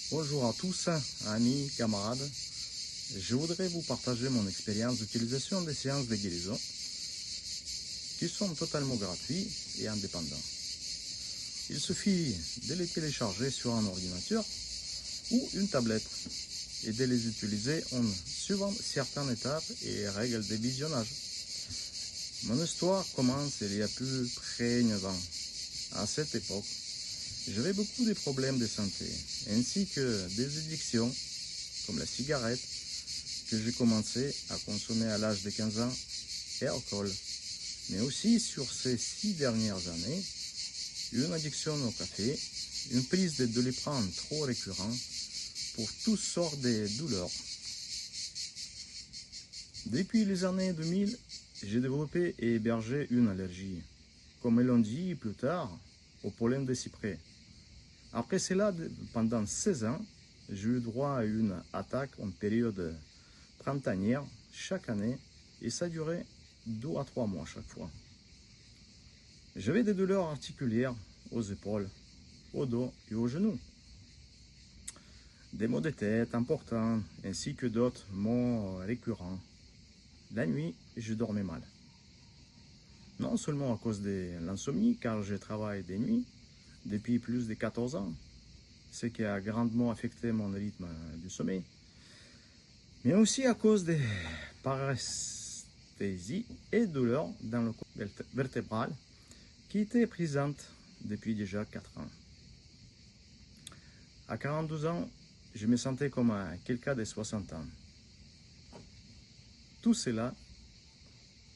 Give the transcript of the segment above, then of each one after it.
Bonjour à tous, amis, camarades. Je voudrais vous partager mon expérience d'utilisation des séances de guérison qui sont totalement gratuites et indépendantes. Il suffit de les télécharger sur un ordinateur ou une tablette et de les utiliser en suivant certaines étapes et règles de visionnage. Mon histoire commence il y a plus près de 9 ans. À cette époque, j'avais beaucoup de problèmes de santé, ainsi que des addictions, comme la cigarette, que j'ai commencé à consommer à l'âge de 15 ans, et l'alcool. Mais aussi, sur ces 6 dernières années, une addiction au café, une prise de Doliprane trop récurrente pour toutes sortes de douleurs. Depuis les années 2000, j'ai développé et hébergé une allergie, comme ils l'ont dit plus tard, au pollen de cyprès. Après cela, pendant 16 ans, j'ai eu droit à une attaque en période printanière chaque année et ça durait 2 à 3 mois chaque fois. J'avais des douleurs articulaires aux épaules, au dos et aux genoux. Des maux de tête importants ainsi que d'autres maux récurrents. La nuit, je dormais mal. Non seulement à cause de l'insomnie, car je travaille des nuits depuis plus de 14 ans, ce qui a grandement affecté mon rythme du sommeil, mais aussi à cause des paresthésies et douleurs dans le corps vertébral qui étaient présentes depuis déjà 4 ans. À 42 ans, je me sentais comme quelqu'un de 60 ans. Tout cela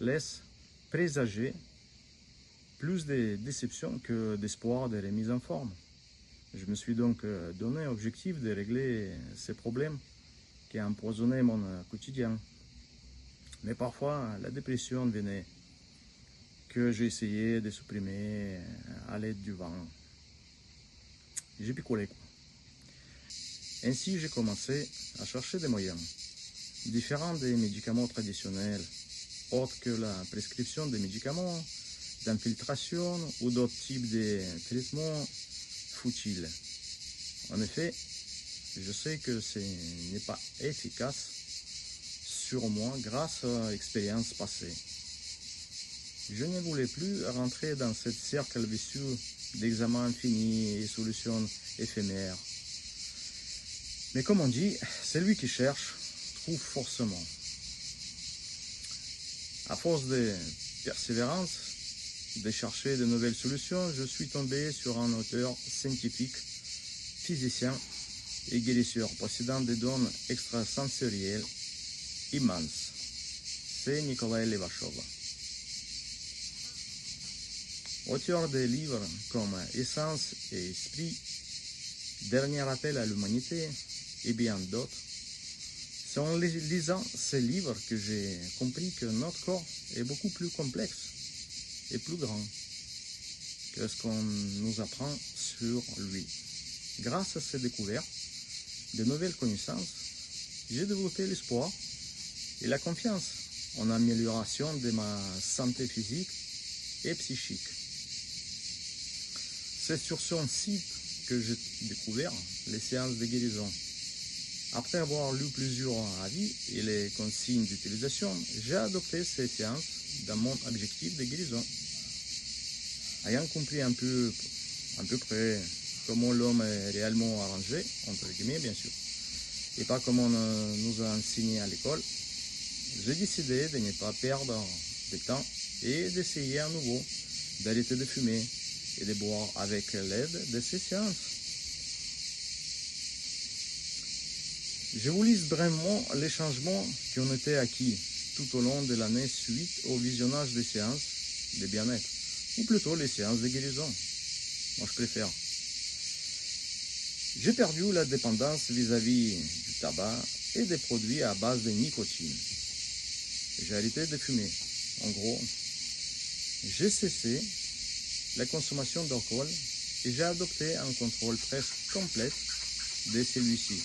laisse présager plus de déception que d'espoir de remise en forme. Je me suis donc donné l'objectif de régler ces problèmes qui a empoisonné mon quotidien. Mais parfois, la dépression venait que j'ai essayé de supprimer à l'aide du vent. J'ai picolé quoi. Ainsi, j'ai commencé à chercher des moyens différents des médicaments traditionnels, autres que la prescription des médicaments d'infiltration ou d'autres types de traitements futiles. En effet, je sais que ce n'est pas efficace sur moi grâce à l'expérience passée. Je ne voulais plus rentrer dans ce cercle vicieux d'examens infinis et solutions éphémères. Mais comme on dit, celui qui cherche trouve forcément. À force de persévérance, de chercher de nouvelles solutions, je suis tombé sur un auteur scientifique, physicien et guérisseur possédant des dons extrasensoriels immenses. C'est Nikolai Levachov. Auteur de livres comme Essence et Esprit, Dernier appel à l'humanité et bien d'autres, c'est en lisant ces livres que j'ai compris que notre corps est beaucoup plus complexe et plus grand que ce qu'on nous apprend sur lui. Grâce à ces découvertes, de nouvelles connaissances, j'ai développé l'espoir et la confiance en amélioration de ma santé physique et psychique. C'est sur son site que j'ai découvert les séances de guérison. Après avoir lu plusieurs avis et les consignes d'utilisation, j'ai adopté ces séances dans mon objectif de guérison. Ayant compris à peu près comment l'homme est réellement arrangé, entre guillemets bien sûr, et pas comme on nous a enseigné à l'école, j'ai décidé de ne pas perdre de temps et d'essayer à nouveau d'arrêter de fumer et de boire avec l'aide de ces séances. Je vous liste vraiment les changements qui ont été acquis tout au long de l'année suite au visionnage des séances de bien-être, ou plutôt les séances de guérison. Moi je préfère. J'ai perdu la dépendance vis-à-vis du tabac et des produits à base de nicotine. J'ai arrêté de fumer. En gros, j'ai cessé la consommation d'alcool et j'ai adopté un contrôle presque complet de celui-ci.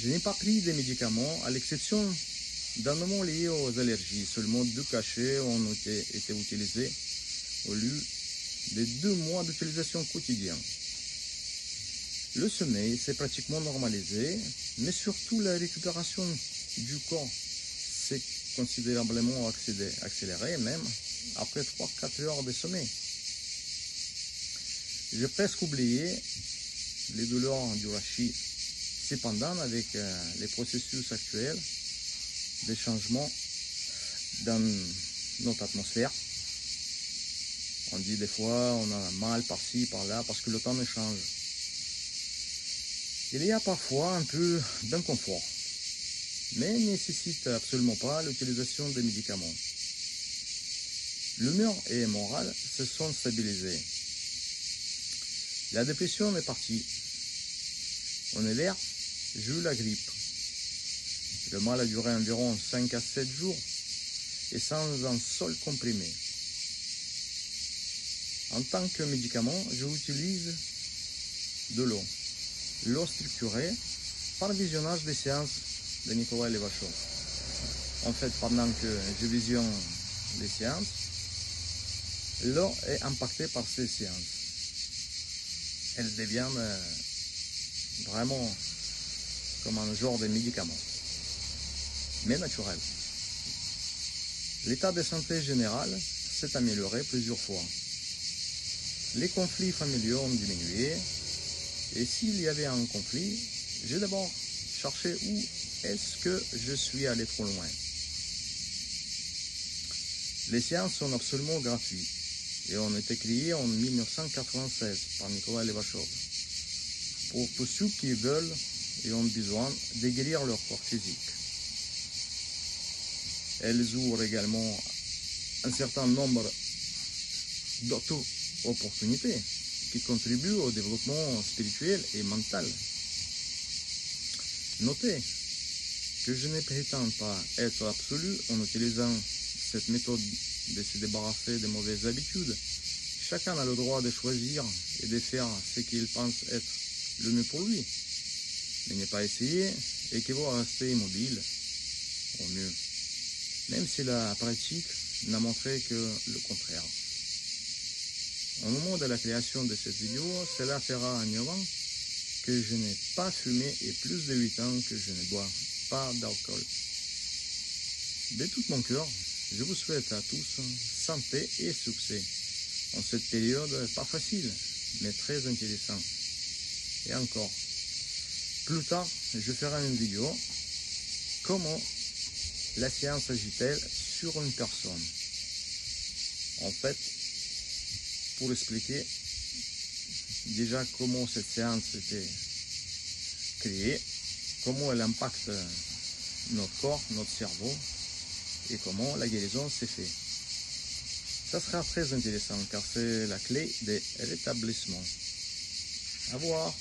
Je n'ai pas pris de médicaments, à l'exception d'un moment lié aux allergies. Seulement 2 cachets ont été utilisés au lieu de 2 mois d'utilisation quotidienne. Le sommeil s'est pratiquement normalisé, mais surtout la récupération du corps s'est considérablement accélérée, même après 3-4 heures de sommeil. J'ai presque oublié les douleurs du rachis. Cependant, avec les processus actuels, des changements dans notre atmosphère, on dit des fois on a mal par-ci, par-là, parce que le temps change. Il y a parfois un peu d'inconfort, mais ne nécessite absolument pas l'utilisation des médicaments. L'humeur et le moral se sont stabilisés. La dépression est partie. En hiver, j'ai eu la grippe. Le mal a duré environ 5 à 7 jours et sans un seul comprimé. En tant que médicament, j'utilise de l'eau. L'eau structurée par visionnage des séances de Nicolas Levachov. En fait, pendant que je visionne les séances, l'eau est impactée par ces séances. Elle devient vraiment comme un genre de médicament, mais naturel. L'état de santé général s'est amélioré plusieurs fois. Les conflits familiaux ont diminué, et s'il y avait un conflit, j'ai d'abord cherché où est-ce que je suis allé trop loin. Les séances sont absolument gratuites et ont été créées en 1996 par Nicolas Levachov pour tous ceux qui veulent et ont besoin de guérir leur corps physique. Elles ouvrent également un certain nombre d'autres opportunités qui contribuent au développement spirituel et mental. Notez que je ne prétends pas être absolu en utilisant cette méthode de se débarrasser des mauvaises habitudes. Chacun a le droit de choisir et de faire ce qu'il pense être le mieux pour lui. Mais ne pas essayer équivaut à rester immobile au mieux, même si la pratique n'a montré que le contraire. Au moment de la création de cette vidéo, cela fera 9 ans que je n'ai pas fumé et plus de 8 ans que je ne bois pas d'alcool. De tout mon cœur, je vous souhaite à tous santé et succès en cette période pas facile, mais très intéressante. Et encore, plus tard, je ferai une vidéo comment la science agit-elle sur une personne. En fait, pour expliquer déjà comment cette séance était créée, comment elle impacte notre corps, notre cerveau et comment la guérison s'est faite. Ça sera très intéressant car c'est la clé des rétablissements. À voir.